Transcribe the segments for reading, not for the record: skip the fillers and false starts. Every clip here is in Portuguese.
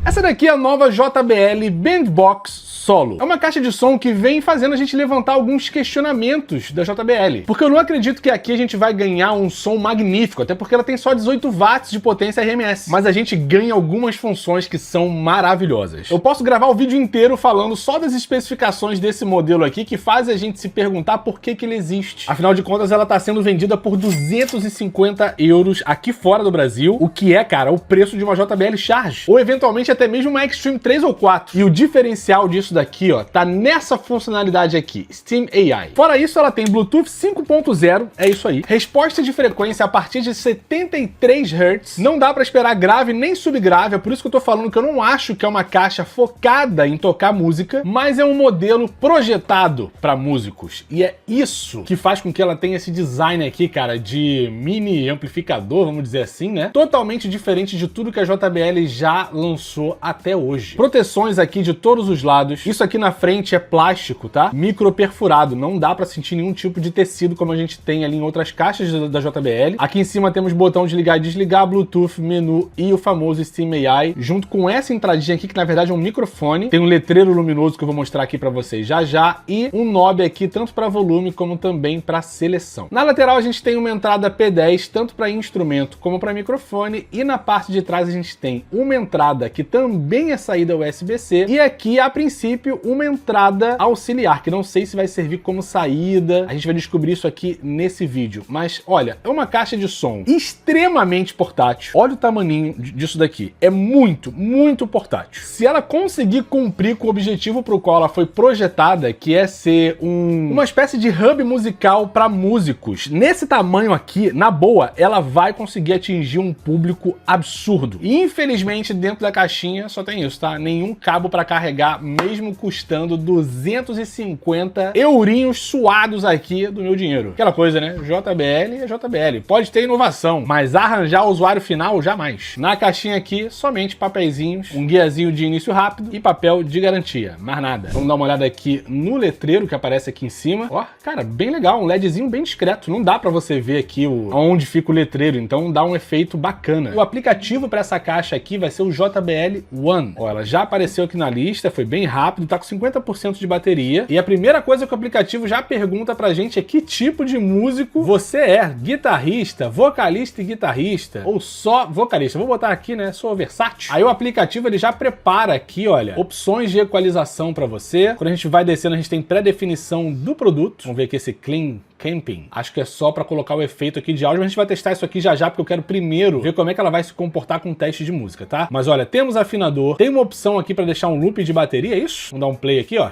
Essa daqui é a nova JBL Bandbox Solo. É uma caixa de som que vem fazendo a gente levantar alguns questionamentos da JBL. Porque eu não acredito que aqui a gente vai ganhar um som magnífico, até porque ela tem só 18 watts de potência RMS. Mas a gente ganha algumas funções que são maravilhosas. Eu posso gravar o vídeo inteiro falando só das especificações desse modelo aqui, que faz a gente se perguntar por que ele existe. Afinal de contas, ela está sendo vendida por 250 € aqui fora do Brasil, o que é, cara, o preço de uma JBL Charge. Ou eventualmente até mesmo uma Extreme 3 ou 4. E o diferencial disso daqui, ó, tá nessa funcionalidade aqui, Steam AI. Fora isso, ela tem Bluetooth 5.0, é isso aí. Resposta de frequência a partir de 73 Hz. Não dá pra esperar grave nem subgrave, é por isso que eu tô falando que eu não acho que é uma caixa focada em tocar música, mas é um modelo projetado pra músicos. E é isso que faz com que ela tenha esse design aqui, cara, de mini amplificador, vamos dizer assim, né? Totalmente diferente de tudo que a JBL já lançou até hoje. Proteções aqui de todos os lados. Isso aqui na frente é plástico, tá? Micro perfurado. Não dá pra sentir nenhum tipo de tecido como a gente tem ali em outras caixas da JBL. Aqui em cima temos botão de ligar e desligar, Bluetooth, menu e o famoso Steam AI, junto com essa entradinha aqui, que na verdade é um microfone. Tem um letreiro luminoso que eu vou mostrar aqui pra vocês já já, e um knob aqui tanto para volume como também para seleção. Na lateral a gente tem uma entrada P10, tanto para instrumento como para microfone, e na parte de trás a gente tem uma entrada que também é saída USB-C, e aqui, a princípio, uma entrada auxiliar, que não sei se vai servir como saída, a gente vai descobrir isso aqui nesse vídeo. Mas, olha, é uma caixa de som extremamente portátil. Olha o tamaninho disso daqui. É muito, muito portátil. Se ela conseguir cumprir com o objetivo para o qual ela foi projetada, que é ser uma espécie de hub musical para músicos, nesse tamanho aqui, na boa, ela vai conseguir atingir um público absurdo. E, infelizmente, dentro da caixinha só tem isso, tá? Nenhum cabo para carregar, mesmo custando 250 eurinhos suados aqui do meu dinheiro. Aquela coisa, né? JBL é JBL. Pode ter inovação, mas arranjar o usuário final, jamais. Na caixinha aqui, somente papeizinhos, um guiazinho de início rápido e papel de garantia. Mais nada. Vamos dar uma olhada aqui no letreiro que aparece aqui em cima. Ó, cara, bem legal. Um LEDzinho bem discreto. Não dá para você ver aqui onde fica o letreiro, então dá um efeito bacana. O aplicativo para essa caixa aqui vai ser o JBL One. Ó, ela já apareceu aqui na lista, foi bem rápido, tá com 50% de bateria. E a primeira coisa que o aplicativo já pergunta pra gente é que tipo de músico você é. Guitarrista, vocalista e guitarrista, ou só vocalista. Vou botar aqui, né, sou versátil. Aí o aplicativo ele já prepara aqui, olha, opções de equalização pra você. Quando a gente vai descendo, a gente tem pré-definição do produto. Vamos ver aqui esse Clean Camping. Acho que é só para colocar o efeito aqui de áudio, mas a gente vai testar isso aqui já já, porque eu quero primeiro ver como é que ela vai se comportar com o teste de música, tá? Mas olha, temos afinador, tem uma opção aqui para deixar um loop de bateria, é isso? Vamos dar um play aqui, ó.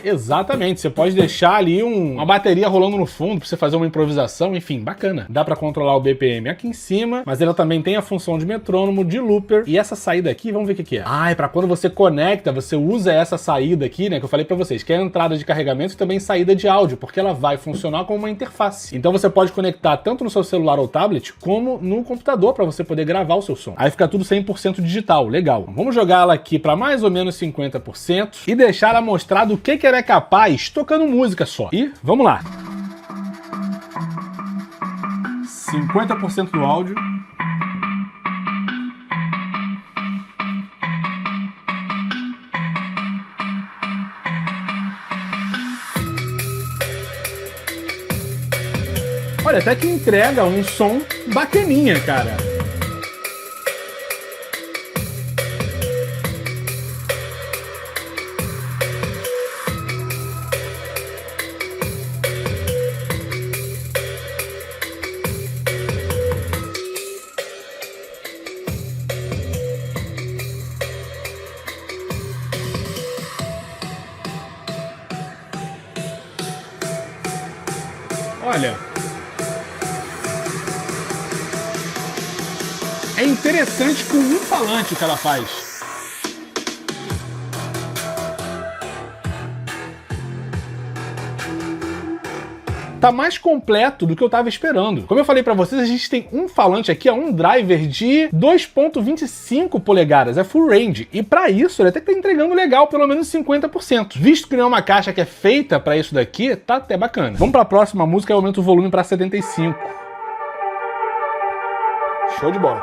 Exatamente, você pode deixar ali uma bateria rolando no fundo pra você fazer uma improvisação, enfim, bacana. Dá pra controlar o BPM aqui em cima, mas ela também tem a função de metrônomo, de looper, e essa saída aqui, vamos ver o que é. Ah, é pra quando você conecta, você usa essa saída aqui, né, que eu falei pra vocês, que é a entrada de carregamento e também saída de áudio, porque ela vai funcionar como uma interface. Então você pode conectar tanto no seu celular ou tablet, como no computador pra você poder gravar o seu som. Aí fica tudo 100% digital, legal. Vamos jogar ela aqui pra mais ou menos 50% e deixar ela mostrar do que ela é capaz tocando música só. E vamos lá. 50% do áudio. Olha, até que entrega um som bacaninha, cara. Olha, é interessante com um falante que ela faz. Tá mais completo do que eu tava esperando. Como eu falei pra vocês, a gente tem um falante aqui, um driver de 2.25 polegadas, é full range. E pra isso, ele até que tá entregando legal, pelo menos 50%. Visto que não é uma caixa que é feita pra isso daqui, tá até bacana. Vamos pra próxima música, eu aumento o volume pra 75. Show de bola.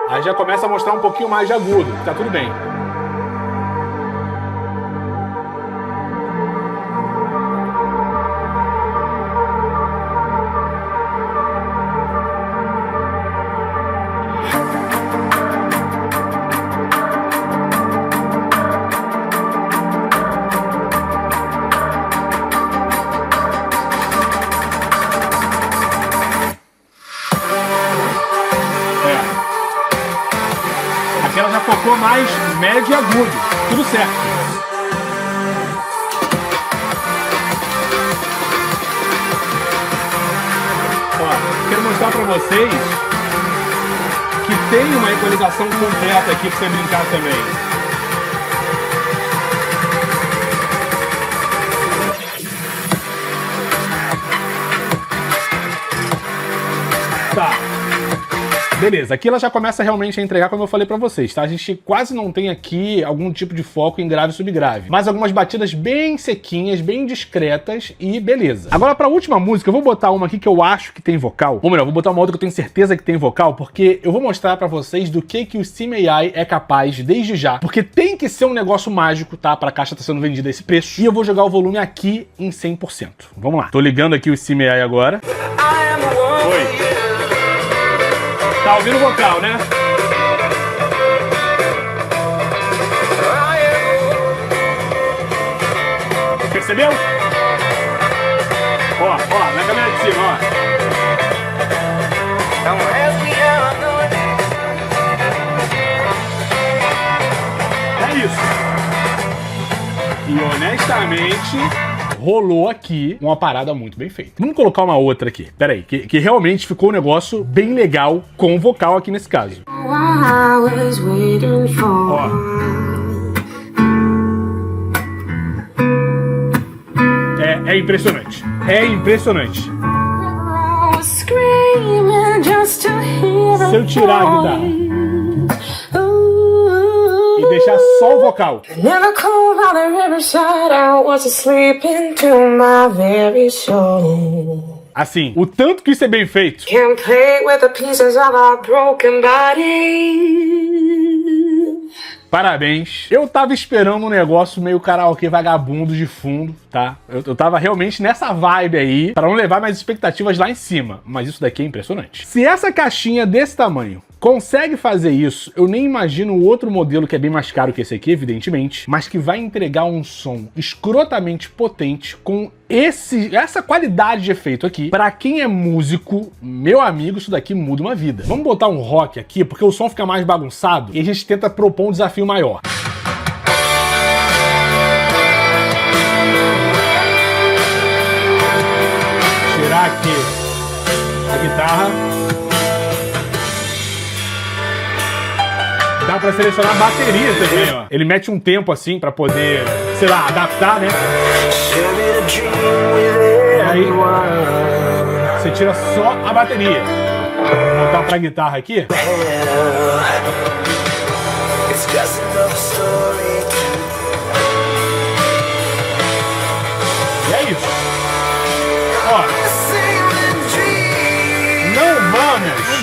Aí já começa a mostrar um pouquinho mais de agudo, tá tudo bem. Ela já focou mais médio e agudo. Tudo certo. Ó, quero mostrar pra vocês que tem uma equalização completa aqui pra você brincar também. Tá. Beleza, aqui ela já começa realmente a entregar, como eu falei pra vocês, tá? A gente quase não tem aqui algum tipo de foco em grave e subgrave, mas algumas batidas bem sequinhas, bem discretas e beleza. Agora pra última música, eu vou botar uma aqui que eu acho que tem vocal, ou melhor, vou botar uma outra que eu tenho certeza que tem vocal, porque eu vou mostrar pra vocês do que o SteamAI é capaz desde já, porque tem que ser um negócio mágico, tá? Pra caixa tá sendo vendida a esse preço, e eu vou jogar o volume aqui em 100%. Vamos lá. Tô ligando aqui o SteamAI agora. Oi. Tá ouvindo o vocal, né? Percebeu? Ó, na câmera de cima, ó. É isso. E honestamente, rolou aqui uma parada muito bem feita. Vamos colocar uma outra aqui. Pera aí, que realmente ficou um negócio bem legal com o vocal aqui nesse caso. Ó. É impressionante. É impressionante. Se eu tirar a guitarra e deixar só o vocal, assim, o tanto que isso é bem feito. Parabéns. Eu tava esperando um negócio meio karaokê vagabundo de fundo, tá? Eu tava realmente nessa vibe aí, pra não levar minhas expectativas lá em cima. Mas isso daqui é impressionante. Se essa caixinha desse tamanho consegue fazer isso, eu nem imagino o outro modelo que é bem mais caro que esse aqui, evidentemente, mas que vai entregar um som escrotamente potente com essa qualidade de efeito aqui. Pra quem é músico, meu amigo, isso daqui muda uma vida. Vamos botar um rock aqui, porque o som fica mais bagunçado e a gente tenta propor um desafio maior. Tirar aqui a guitarra. Dá pra selecionar a bateria também, ó. Ele mete um tempo assim pra poder, sei lá, adaptar, né? E aí, você tira só a bateria. Vou voltar pra guitarra aqui. E é isso. Ó.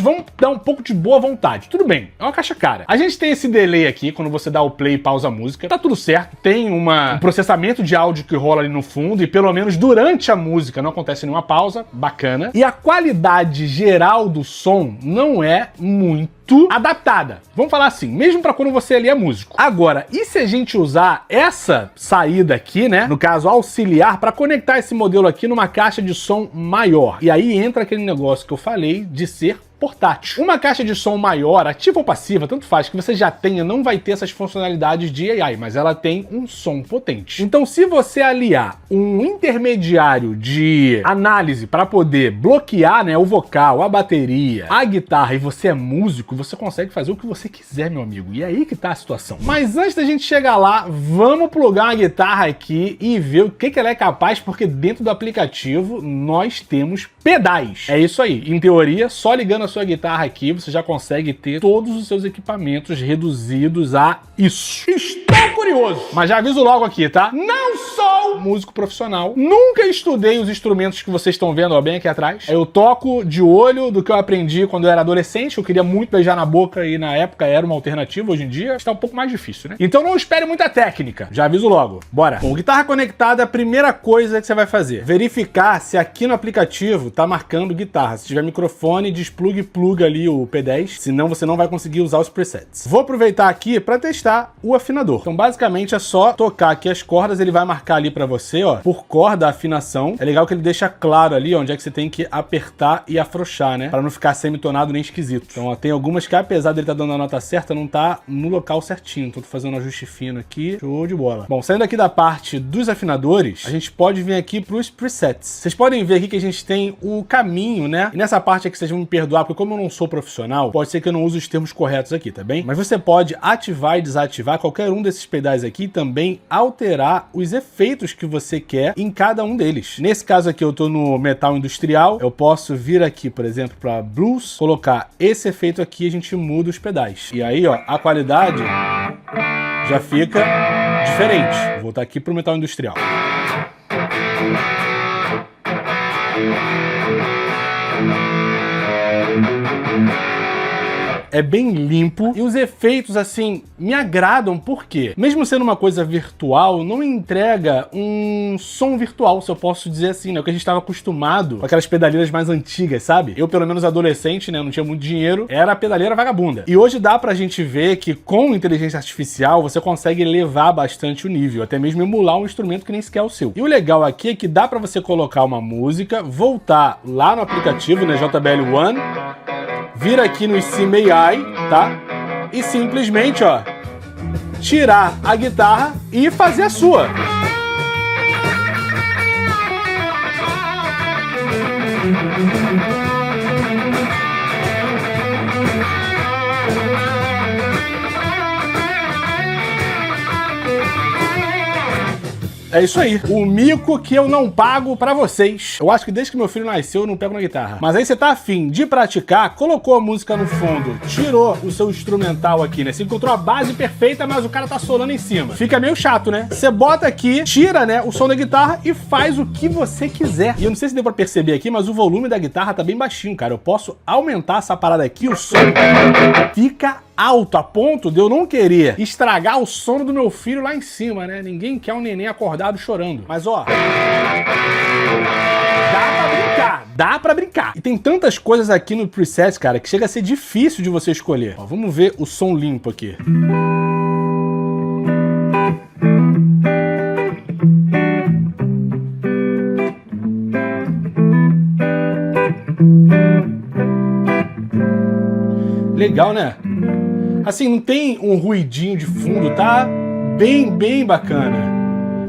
Vamos dar um pouco de boa vontade. Tudo bem, é uma caixa cara. A gente tem esse delay aqui, quando você dá o play e pausa a música. Tá tudo certo. Tem um processamento de áudio que rola ali no fundo e pelo menos durante a música não acontece nenhuma pausa. Bacana. E a qualidade geral do som não é muito adaptada. Vamos falar assim, mesmo pra quando você ali é músico. Agora, e se a gente usar essa saída aqui, né? No caso, auxiliar, pra conectar esse modelo aqui numa caixa de som maior. E aí entra aquele negócio que eu falei de ser portátil. Uma caixa de som maior, ativa ou passiva, tanto faz, que você já tenha, não vai ter essas funcionalidades de AI, mas ela tem um som potente. Então, se você aliar um intermediário de análise para poder bloquear, né, o vocal, a bateria, a guitarra, e você é músico, você consegue fazer o que você quiser, meu amigo. E é aí que tá a situação. Mas antes da gente chegar lá, vamos plugar uma guitarra aqui e ver o que ela é capaz, porque dentro do aplicativo nós temos pedais. É isso aí. Em teoria, só ligando a sua guitarra aqui, você já consegue ter todos os seus equipamentos reduzidos a isso. Estou curioso, mas já aviso logo aqui, tá? Não sou músico profissional, nunca estudei os instrumentos que vocês estão vendo, ó, bem aqui atrás. Eu toco de olho do que eu aprendi quando eu era adolescente, eu queria muito beijar na boca e na época era uma alternativa, hoje em dia está um pouco mais difícil, né? Então não espere muita técnica, já aviso logo. Bora! Bom, guitarra conectada, a primeira coisa que você vai fazer, verificar se aqui no aplicativo tá marcando guitarra. Se tiver microfone, desplugue e pluga ali o P10, senão você não vai conseguir usar os presets. Vou aproveitar aqui para testar o afinador. Então basicamente é só tocar aqui as cordas, ele vai marcar ali para você, ó, por corda a afinação. É legal que ele deixa claro ali onde é que você tem que apertar e afrouxar, né? Para não ficar semitonado nem esquisito. Então, ó, tem algumas que apesar dele estar dando a nota certa, não tá no local certinho. Então tô fazendo um ajuste fino aqui. Show de bola. Bom, saindo aqui da parte dos afinadores, a gente pode vir aqui para os presets. Vocês podem ver aqui que a gente tem o caminho, né? E nessa parte aqui vocês vão me perdoar, porque como eu não sou profissional, pode ser que eu não use os termos corretos aqui, tá bem? Mas você pode ativar e desativar qualquer um desses pedais aqui e também alterar os efeitos que você quer em cada um deles. Nesse caso aqui eu tô no metal industrial, eu posso vir aqui, por exemplo, para blues, colocar esse efeito aqui e a gente muda os pedais. E aí, ó, a qualidade já fica diferente. Vou voltar aqui pro metal industrial. É bem limpo e os efeitos, assim, me agradam porque, mesmo sendo uma coisa virtual, não entrega um som virtual, se eu posso dizer assim, né? O que a gente estava acostumado com aquelas pedaleiras mais antigas, sabe? Eu, pelo menos adolescente, né? Não tinha muito dinheiro, era a pedaleira vagabunda. E hoje dá pra gente ver que com inteligência artificial você consegue elevar bastante o nível, até mesmo emular um instrumento que nem sequer é o seu. E o legal aqui é que dá pra você colocar uma música, voltar lá no aplicativo, né? JBL One, vir aqui no Sim AI, tá? E simplesmente, ó, tirar a guitarra e fazer a sua. É isso aí, o mico que eu não pago pra vocês. Eu acho que desde que meu filho nasceu eu não pego na guitarra. Mas aí você tá afim de praticar, colocou a música no fundo, tirou o seu instrumental aqui, né? Você encontrou a base perfeita, mas o cara tá solando em cima. Fica meio chato, né? Você bota aqui, tira, né, o som da guitarra e faz o que você quiser. E eu não sei se deu pra perceber aqui, mas o volume da guitarra tá bem baixinho, cara. Eu posso aumentar essa parada aqui, o som fica alto, a ponto de eu não querer estragar o sono do meu filho lá em cima, né? Ninguém quer um neném acordado chorando. Mas, ó, dá pra brincar. E tem tantas coisas aqui no preset, cara, que chega a ser difícil de você escolher. Ó, vamos ver o som limpo aqui. Legal, né? Assim, não tem um ruidinho de fundo, tá bem bacana.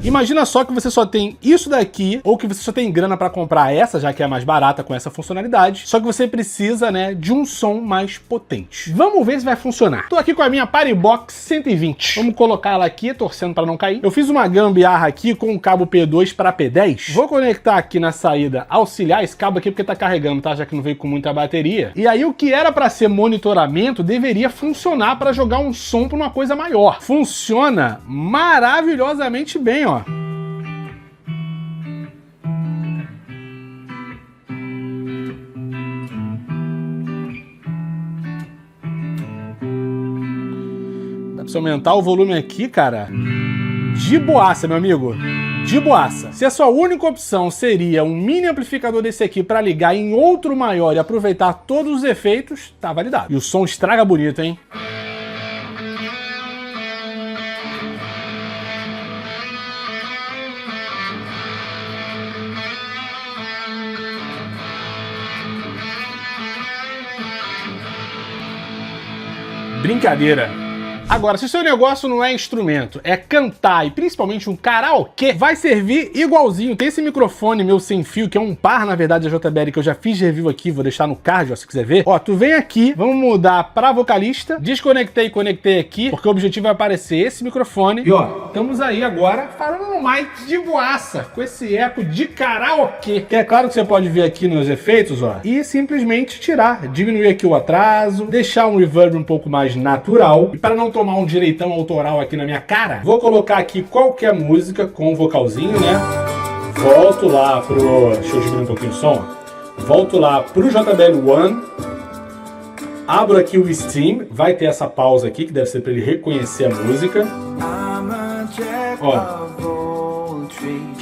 Imagina só que você só tem isso daqui, ou que você só tem grana para comprar essa, já que é a mais barata com essa funcionalidade, só que você precisa, né, de um som mais potente. Vamos ver se vai funcionar. Tô aqui com a minha Party Box 120. Vamos colocar ela aqui, torcendo para não cair. Eu fiz uma gambiarra aqui com o cabo P2 para P10. Vou conectar aqui na saída auxiliar esse cabo aqui porque tá carregando, tá? Já que não veio com muita bateria. E aí o que era para ser monitoramento deveria funcionar para jogar um som para uma coisa maior. Funciona maravilhosamente bem, ó. Dá pra você aumentar o volume aqui, cara, de boaça, meu amigo. De boaça. Se a sua única opção seria um mini amplificador desse aqui para ligar em outro maior e aproveitar todos os efeitos, tá validado. E o som estraga bonito, hein? Brincadeira. Agora, se o seu negócio não é instrumento, é cantar e principalmente um karaokê, vai servir igualzinho. Tem esse microfone meu sem fio, que é um par, na verdade, da JBL, que eu já fiz review aqui, vou deixar no card, ó, se quiser ver. Ó, tu vem aqui, vamos mudar pra vocalista, desconectei e conectei aqui, porque o objetivo é aparecer esse microfone. E ó, estamos aí agora falando no mic de boaça, com esse eco de karaokê. Que é claro que você pode vir aqui nos efeitos, ó, e simplesmente tirar, diminuir aqui o atraso, deixar um reverb um pouco mais natural. E para não tomar um direitão autoral aqui na minha cara, vou colocar aqui qualquer música com vocalzinho, né? Volto lá pro... Deixa eu diminuir um pouquinho o som. Volto lá pro JBL One. Abro aqui o Steam. Vai ter essa pausa aqui, que deve ser para ele reconhecer a música. Ó.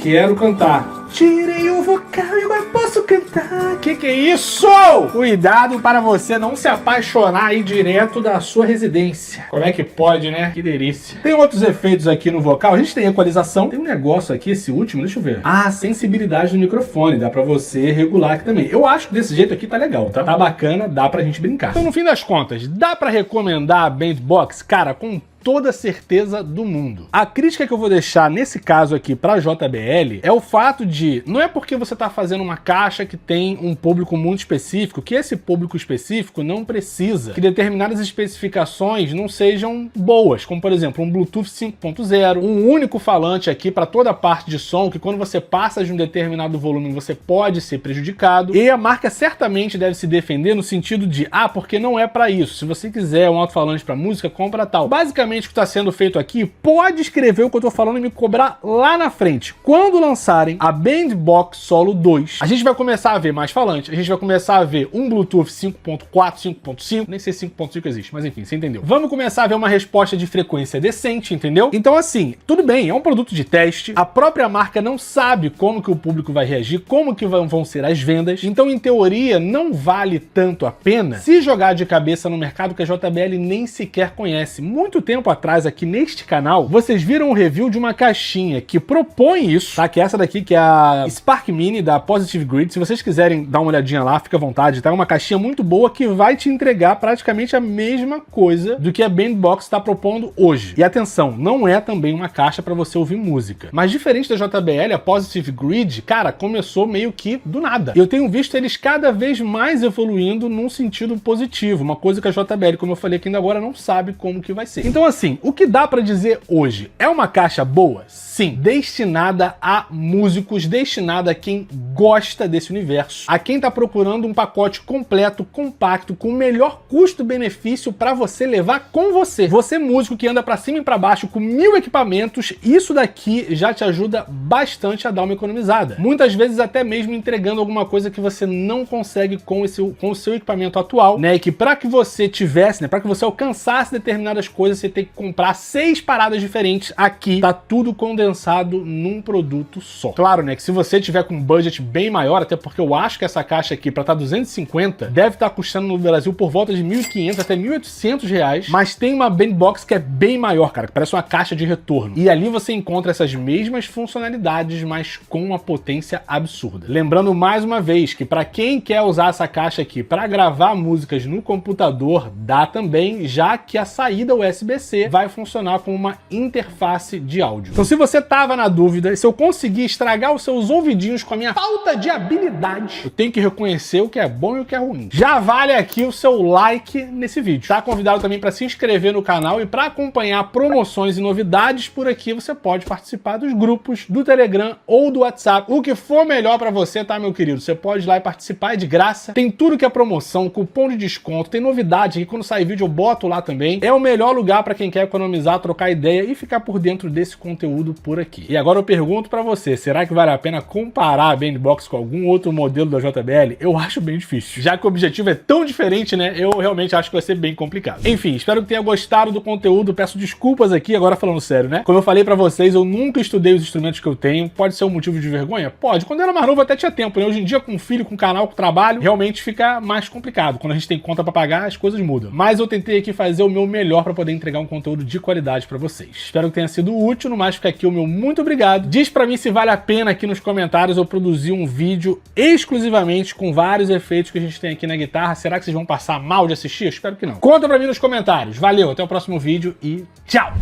Quero cantar. Tirei o vocal e agora posso cantar. Que é isso? Cuidado para você não se apaixonar aí direto da sua residência. Como é que pode, né? Que delícia. Tem outros efeitos aqui no vocal. A gente tem equalização. Tem um negócio aqui, esse último, deixa eu ver. Ah, sensibilidade do microfone. Dá pra você regular aqui também. Eu acho que desse jeito aqui tá legal, tá? Tá bacana, dá pra gente brincar. Então, no fim das contas, dá pra recomendar a Bandbox? Cara, com toda certeza do mundo. A crítica que eu vou deixar nesse caso aqui pra JBL é o fato de, não é porque você tá fazendo uma caixa que tem um público muito específico, que esse público específico não precisa que determinadas especificações não sejam boas, como por exemplo um Bluetooth 5.0, um único falante aqui para toda a parte de som, que quando você passa de um determinado volume você pode ser prejudicado, e a marca certamente deve se defender no sentido de, porque não é para isso, se você quiser um alto-falante para música, compra tal. Basicamente o que está sendo feito aqui, pode escrever o que eu tô falando e me cobrar lá na frente. Quando lançarem a Bandbox Solo 2, a gente vai começar a ver mais falante, a gente vai começar a ver um Bluetooth 5.4, 5.5, nem sei se 5.5 existe, mas enfim, você entendeu. Vamos começar a ver uma resposta de frequência decente, entendeu? Então assim, tudo bem, é um produto de teste, a própria marca não sabe como que o público vai reagir, como que vão ser as vendas, então em teoria não vale tanto a pena se jogar de cabeça no mercado que a JBL nem sequer conhece. Muito tempo atrás aqui neste canal, vocês viram um review de uma caixinha que propõe isso, tá? Que é essa daqui, que é a Spark Mini da Positive Grid. Se vocês quiserem dar uma olhadinha lá, fica à vontade, tá? É uma caixinha muito boa que vai te entregar praticamente a mesma coisa do que a Bandbox está propondo hoje. E atenção, não é também uma caixa para você ouvir música. Mas diferente da JBL, a Positive Grid, cara, começou meio que do nada. Eu tenho visto eles cada vez mais evoluindo num sentido positivo, uma coisa que a JBL, como eu falei aqui ainda agora, não sabe como que vai ser. Então assim, o que dá pra dizer hoje? É uma caixa boa? Sim. Destinada a músicos, destinada a quem gosta desse universo, a quem tá procurando um pacote completo, compacto, com o melhor custo-benefício pra você levar com você. Você músico que anda pra cima e pra baixo com 1000 equipamentos, isso daqui já te ajuda bastante a dar uma economizada. Muitas vezes até mesmo entregando alguma coisa que você não consegue com o seu equipamento atual, né? E que pra que você tivesse, né? Pra que você alcançasse determinadas coisas, você tem que comprar 6 paradas diferentes. Aqui tá tudo condensado num produto só. Claro, né, que se você tiver com um budget bem maior, até porque eu acho que essa caixa aqui, pra estar 250, deve estar custando no Brasil por volta de 1.500 até 1.800 reais, mas tem uma Bandbox que é bem maior, cara, que parece uma caixa de retorno. E ali você encontra essas mesmas funcionalidades, mas com uma potência absurda. Lembrando mais uma vez que pra quem quer usar essa caixa aqui pra gravar músicas no computador, dá também, já que a saída USB-C vai funcionar como uma interface de áudio. Então se você tava na dúvida, se eu conseguir estragar os seus ouvidinhos com a minha falta de habilidade, eu tenho que reconhecer o que é bom e o que é ruim. Já vale aqui o seu like nesse vídeo. Tá convidado também para se inscrever no canal e para acompanhar promoções e novidades por aqui, você pode participar dos grupos do Telegram ou do WhatsApp. O que for melhor para você, tá, meu querido? Você pode ir lá e participar, é de graça. Tem tudo que é promoção, cupom de desconto, tem novidade aqui. Quando sair vídeo eu boto lá também. É o melhor lugar para quem quer economizar, trocar ideia e ficar por dentro desse conteúdo por aqui. E agora eu pergunto para você, será que vale a pena comparar a Bandbox com algum outro modelo da JBL? Eu acho bem difícil. Já que o objetivo é tão diferente, né? Eu realmente acho que vai ser bem complicado. Enfim, espero que tenha gostado do conteúdo. Peço desculpas aqui, agora falando sério, né? Como eu falei para vocês, eu nunca estudei os instrumentos que eu tenho. Pode ser um motivo de vergonha? Pode. Quando eu era mais novo até tinha tempo, né? Hoje em dia, com filho, com canal, com trabalho, realmente fica mais complicado. Quando a gente tem conta para pagar, as coisas mudam. Mas eu tentei aqui fazer o meu melhor para poder entregar um um conteúdo de qualidade pra vocês. Espero que tenha sido útil, no mais fica aqui o meu muito obrigado. Diz pra mim se vale a pena aqui nos comentários eu produzir um vídeo exclusivamente com vários efeitos que a gente tem aqui na guitarra. Será que vocês vão passar mal de assistir? Eu espero que não. Conta pra mim nos comentários. Valeu, até o próximo vídeo e tchau!